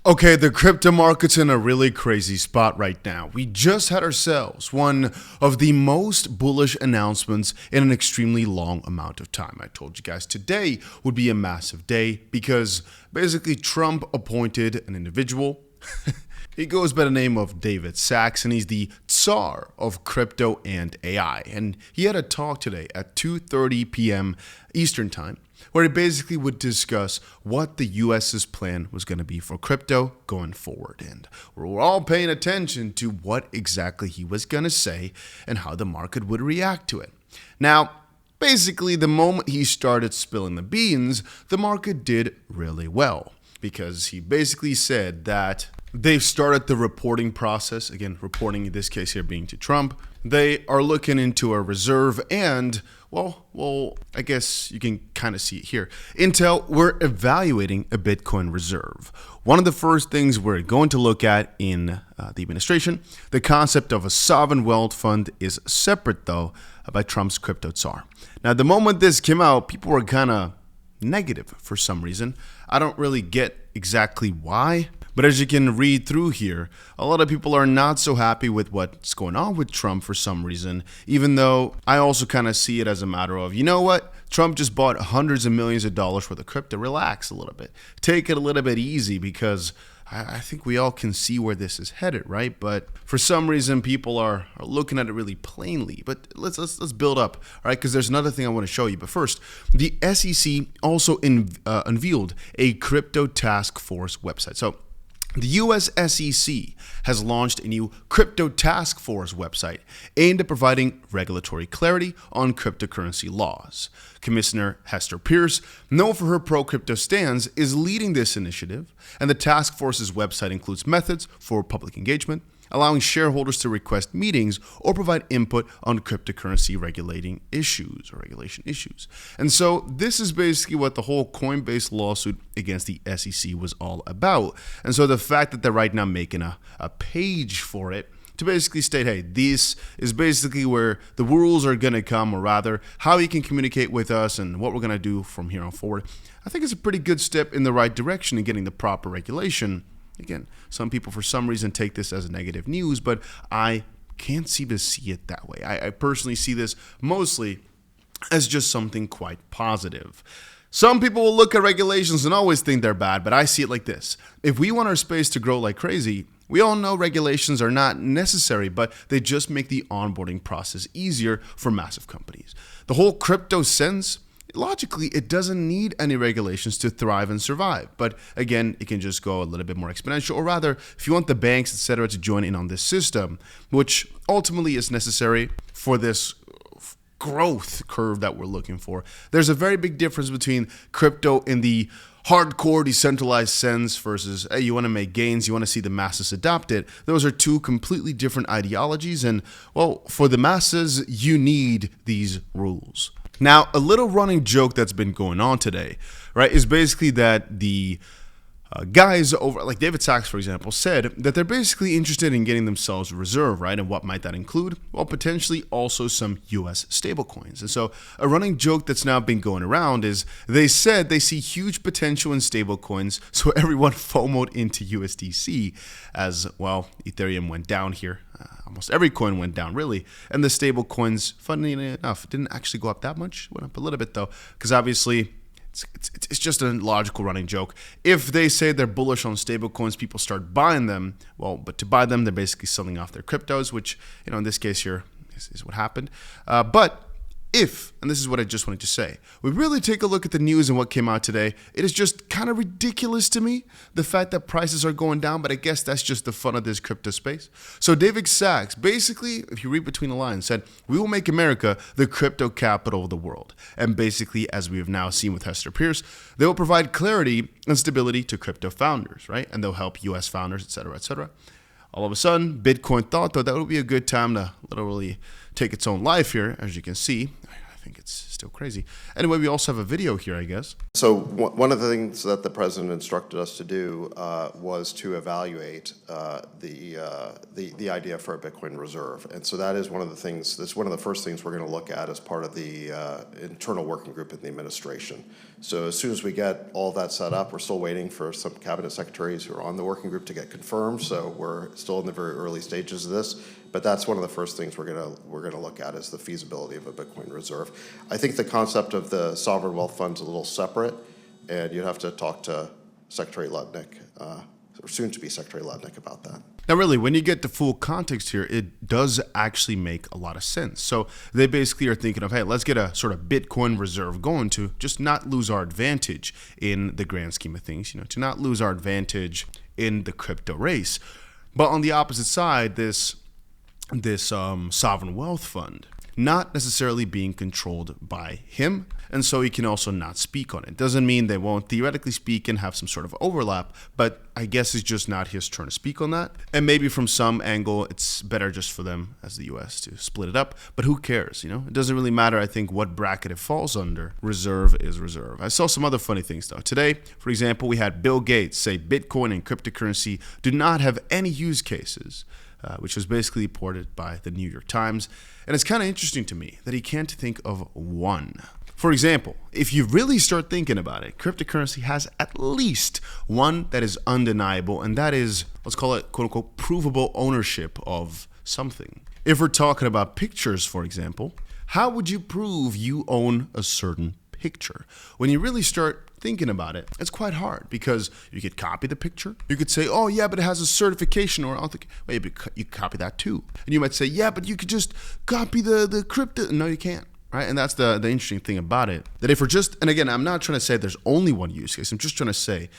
Okay, the crypto market's in a really crazy spot right now. We just had ourselves one of the most bullish announcements in an extremely long amount of time. I told you guys today would be a massive day because basically Trump appointed an individual. He goes by the name of David Sacks, and he's the Tsar of crypto and AI. And he had a talk today at 2:30 p.m. Eastern time, where he basically would discuss what the US's plan was going to be for crypto going forward. And we're all paying attention to what exactly he was going to say and how the market would react to it. Now, basically, the moment he started spilling the beans, the market did really well because he basically said that they've started the reporting process. Again, reporting in this case here being to Trump. They are looking into a reserve and, well, I guess you can kind of see it here. Intel, we're evaluating a Bitcoin reserve. One of the first things we're going to look at in the administration, the concept of a sovereign wealth fund is separate, though, by Trump's crypto czar. Now, the moment this came out, people were kind of negative for some reason. I don't really get exactly why. But as you can read through here, a lot of people are not so happy with what's going on with Trump for some reason, even though I also kind of see it as a matter of, you know what? Trump just bought hundreds of millions of dollars worth of crypto. Relax a little bit. Take it a little bit easy because I think we all can see where this is headed, right? But for some reason, people are looking at it really plainly. But let's build up, all right? Because there's another thing I want to show you. But first, the SEC also unveiled a crypto task force website. So the US SEC has launched a new crypto task force website aimed at providing regulatory clarity on cryptocurrency laws. Commissioner Hester Peirce, known for her pro-crypto stance, is leading this initiative, and the task force's website includes methods for public engagement, allowing shareholders to request meetings or provide input on cryptocurrency regulation issues. And so this is basically what the whole Coinbase lawsuit against the SEC was all about. And so the fact that they're right now making a page for it to basically state, hey, this is basically where the rules are going to come, or rather how you can communicate with us and what we're going to do from here on forward, I think it's a pretty good step in the right direction in getting the proper regulation. Again, some people for some reason take this as negative news, but I can't seem to see it that way. I personally see this mostly as just something quite positive. Some people will look at regulations and always think they're bad, but I see it like this. If we want our space to grow like crazy, we all know regulations are not necessary, but they just make the onboarding process easier for massive companies. The whole crypto sense, logically, it doesn't need any regulations to thrive and survive. But again, it can just go a little bit more exponential, or rather, if you want the banks, etc., to join in on this system, which ultimately is necessary for this growth curve that we're looking for. There's a very big difference between crypto in the hardcore decentralized sense versus, hey, you want to make gains, you want to see the masses adopt it. Those are two completely different ideologies, and well, for the masses, you need these rules. Now, a little running joke that's been going on today, right, is basically that the guys over, like David Sacks, for example, said that they're basically interested in getting themselves a reserve, right? And what might that include? Well, potentially also some US stablecoins. And so a running joke that's now been going around is they said they see huge potential in stablecoins, so everyone FOMO'd into USDC as, well, Ethereum went down here. Almost every coin went down, really. And the stablecoins, funny enough, didn't actually go up that much. Went up a little bit, though, because obviously it's just a logical running joke. If they say they're bullish on stablecoins, people start buying them. Well, but to buy them, they're basically selling off their cryptos, which, in this case here is what happened. But if, and this is what I just wanted to say, we really take a look at the news and what came out today, it is just kind of ridiculous to me, the fact that prices are going down, but I guess that's just the fun of this crypto space. So David Sacks, basically, if you read between the lines, said, we will make America the crypto capital of the world. And basically, as we have now seen with Hester Peirce, they will provide clarity and stability to crypto founders, right? And they'll help US founders, etc., etc. All of a sudden, Bitcoin thought, though, that would be a good time to literally take its own life here, as you can see. think it's still crazy. Anyway, we also have a video here, I guess. So one of the things that the president instructed us to do was to evaluate the idea for a Bitcoin reserve. And so that is one of the things, that's one of the first things we're going to look at as part of the internal working group in the administration. So as soon as we get all that set up, we're still waiting for some cabinet secretaries who are on the working group to get confirmed. So we're still in the very early stages of this. But that's one of the first things we're gonna look at is the feasibility of a Bitcoin reserve. I think the concept of the sovereign wealth fund is a little separate, and you'd have to talk to Secretary Lednick, or soon to be Secretary Lednick, about that. Now, really, when you get the full context here, it does actually make a lot of sense. So they basically are thinking of, hey, let's get a sort of Bitcoin reserve going to just not lose our advantage in the grand scheme of things, to not lose our advantage in the crypto race. But on the opposite side, this sovereign wealth fund not necessarily being controlled by him, and so he can also not speak on it. Doesn't mean they won't theoretically speak and have some sort of overlap, but I guess it's just not his turn to speak on that. And maybe from some angle, it's better just for them as the US to split it up, but who cares, It doesn't really matter, I think, what bracket it falls under. Reserve is reserve. I saw some other funny things, though. Today, for example, we had Bill Gates say Bitcoin and cryptocurrency do not have any use cases, which was basically reported by the New York Times. And it's kind of interesting to me that he can't think of one. For example, if you really start thinking about it, cryptocurrency has at least one that is undeniable, and that is, let's call it, quote unquote, provable ownership of something. If we're talking about pictures, for example, how would you prove you own a certain picture? When you really start thinking about it, it's quite hard, because you could copy the picture. You could say, oh yeah, but it has a certification or authentic. Well, you copy that too. And you might say, yeah, but you could just copy the crypto. No, you can't. Right? And that's the interesting thing about it. That if we're just, and again, I'm not trying to say there's only one use case. I'm just trying to say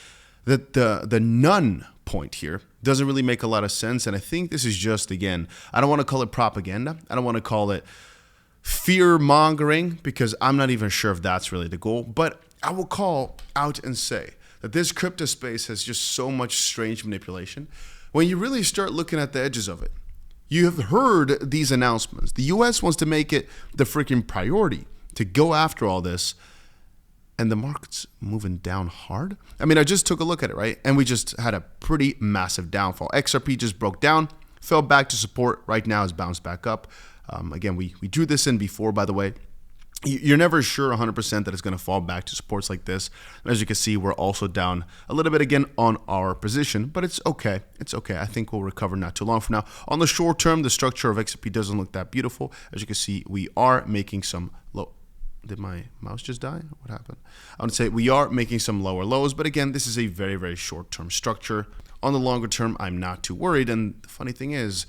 that the none point here doesn't really make a lot of sense. And I think this is just, again, I don't want to call it propaganda. I don't want to call it fear mongering, because I'm not even sure if that's really the goal. But I will call out and say that this crypto space has just so much strange manipulation. When you really start looking at the edges of it, you have heard these announcements. The US wants to make it the freaking priority to go after all this, and the market's moving down hard. I mean, I just took a look at it, right? And we just had a pretty massive downfall. XRP just broke down, fell back to support, right now has bounced back up. Again, we drew this in before, by the way. You're never sure 100% that it's going to fall back to supports like this. As you can see, we're also down a little bit again on our position, but it's okay. It's okay. I think we'll recover not too long from now. On the short term, the structure of XRP doesn't look that beautiful. As you can see, we are making some low. Did my mouse just die? What happened? I would say we are making some lower lows, but again, this is a very, very short-term structure. On the longer term, I'm not too worried. And the funny thing is,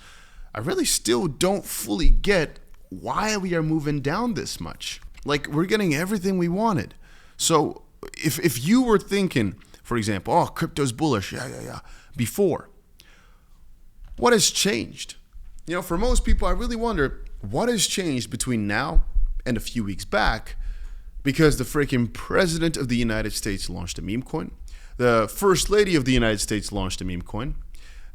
I really still don't fully get why we are moving down this much. Like, we're getting everything we wanted. So if you were thinking, for example, oh, crypto's bullish, yeah, before, what has changed? For most people, I really wonder what has changed between now and a few weeks back, because the freaking president of the United States launched a meme coin. The first lady of the United States launched a meme coin.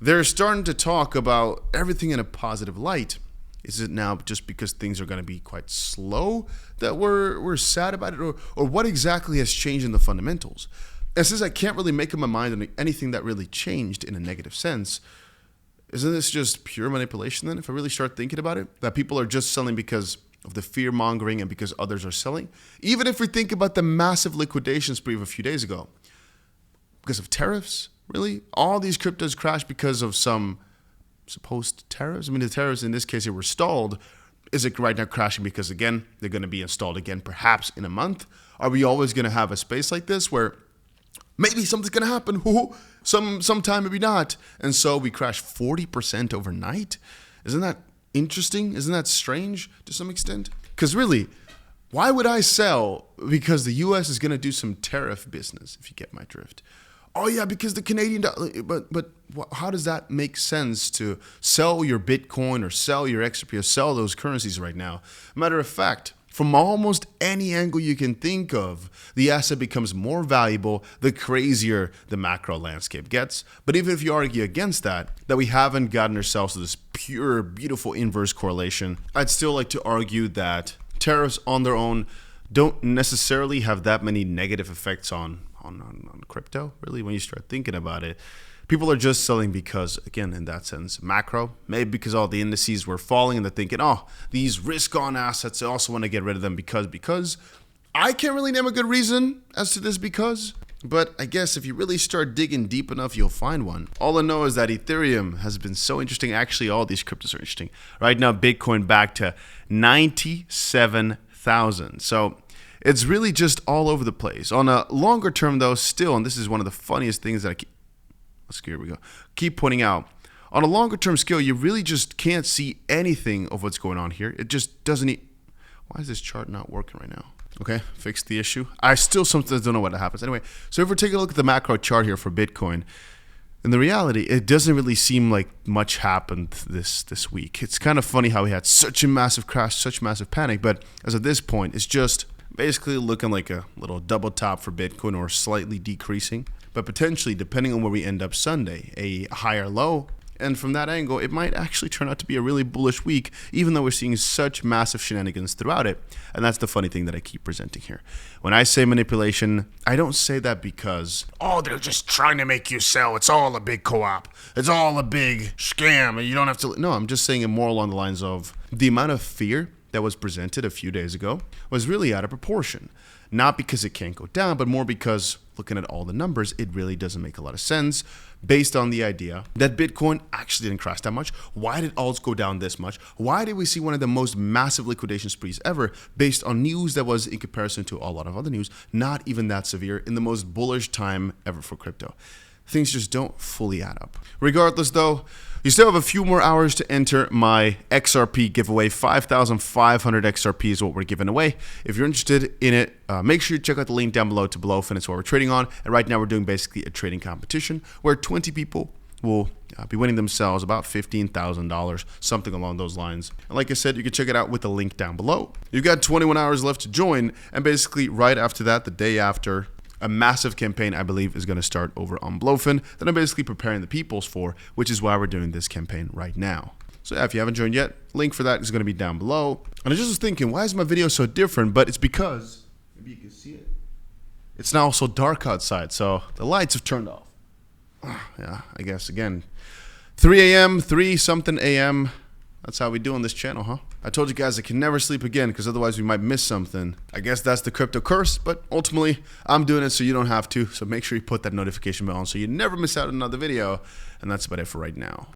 They're starting to talk about everything in a positive light. Is it now just because things are going to be quite slow that we're sad about it? Or what exactly has changed in the fundamentals? And since I can't really make up my mind on anything that really changed in a negative sense, isn't this just pure manipulation then, if I really start thinking about it? That people are just selling because of the fear mongering and because others are selling? Even if we think about the massive liquidation spree of a few days ago, because of tariffs, really? All these cryptos crashed because of some supposed tariffs. I mean, the tariffs in this case here were stalled. Is it right now crashing because, again, they're going to be installed again perhaps in a month? Are we always going to have a space like this where maybe something's going to happen, sometime, maybe not, and so we crash 40% overnight? Isn't that interesting? Isn't that strange to some extent? Because really, why would I sell because the US is going to do some tariff business, if you get my drift? Oh yeah, because the Canadian dollar, but how does that make sense to sell your Bitcoin or sell your XRP or sell those currencies right now? Matter of fact, from almost any angle you can think of, the asset becomes more valuable the crazier the macro landscape gets. But even if you argue against that we haven't gotten ourselves to this pure, beautiful inverse correlation, I'd still like to argue that tariffs on their own don't necessarily have that many negative effects on crypto, really, when you start thinking about it. People are just selling because, again, in that sense, macro, maybe because all the indices were falling and they're thinking, oh, these risk-on assets, I also want to get rid of them because I can't really name a good reason as to this because, but I guess if you really start digging deep enough, you'll find one. All I know is that Ethereum has been so interesting. Actually, all these cryptos are interesting. Right now, Bitcoin back to 97,000. So it's really just all over the place. On a longer term, though, still, and this is one of the funniest things that keep pointing out. On a longer term scale, you really just can't see anything of what's going on here. It just doesn't. Why is this chart not working right now? Okay, fix the issue. I still sometimes don't know what happens. Anyway, so if we're taking a look at the macro chart here for Bitcoin, in the reality, it doesn't really seem like much happened this week. It's kind of funny how we had such a massive crash, such massive panic, but as of this point, it's just basically looking like a little double top for Bitcoin or slightly decreasing. But potentially, depending on where we end up Sunday, a higher low. And from that angle, it might actually turn out to be a really bullish week, even though we're seeing such massive shenanigans throughout it. And that's the funny thing that I keep presenting here. When I say manipulation, I don't say that because, oh, they're just trying to make you sell. It's all a big co-op. It's all a big scam. And you don't have to. No, I'm just saying it more along the lines of the amount of fear that was presented a few days ago was really out of proportion. Not because it can't go down, but more because looking at all the numbers, it really doesn't make a lot of sense based on the idea that Bitcoin actually didn't crash that much. Why did alts go down this much? Why did we see one of the most massive liquidation sprees ever based on news that was, in comparison to a lot of other news, not even that severe in the most bullish time ever for crypto? Things just don't fully add up. Regardless, though, you still have a few more hours to enter my XRP giveaway. 5,500 XRP is what we're giving away. If you're interested in it, make sure you check out the link down below to Bluefin. It's what we're trading on. And right now we're doing basically a trading competition where 20 people will be winning themselves about $15,000, something along those lines. And like I said, you can check it out with the link down below. You've got 21 hours left to join. And basically right after that, the day after, a massive campaign, I believe, is going to start over on Bluefin that I'm basically preparing the peoples for, which is why we're doing this campaign right now. So yeah, if you haven't joined yet, link for that is going to be down below. And I just was thinking, why is my video so different? But it's because, maybe you can see it, it's now so dark outside, so the lights have turned off. Yeah, I guess, again, 3 a.m., 3-something a.m., that's how we do on this channel, huh? I told you guys I can never sleep again because otherwise we might miss something. I guess that's the crypto curse, but ultimately I'm doing it so you don't have to. So make sure you put that notification bell on so you never miss out on another video. And that's about it for right now.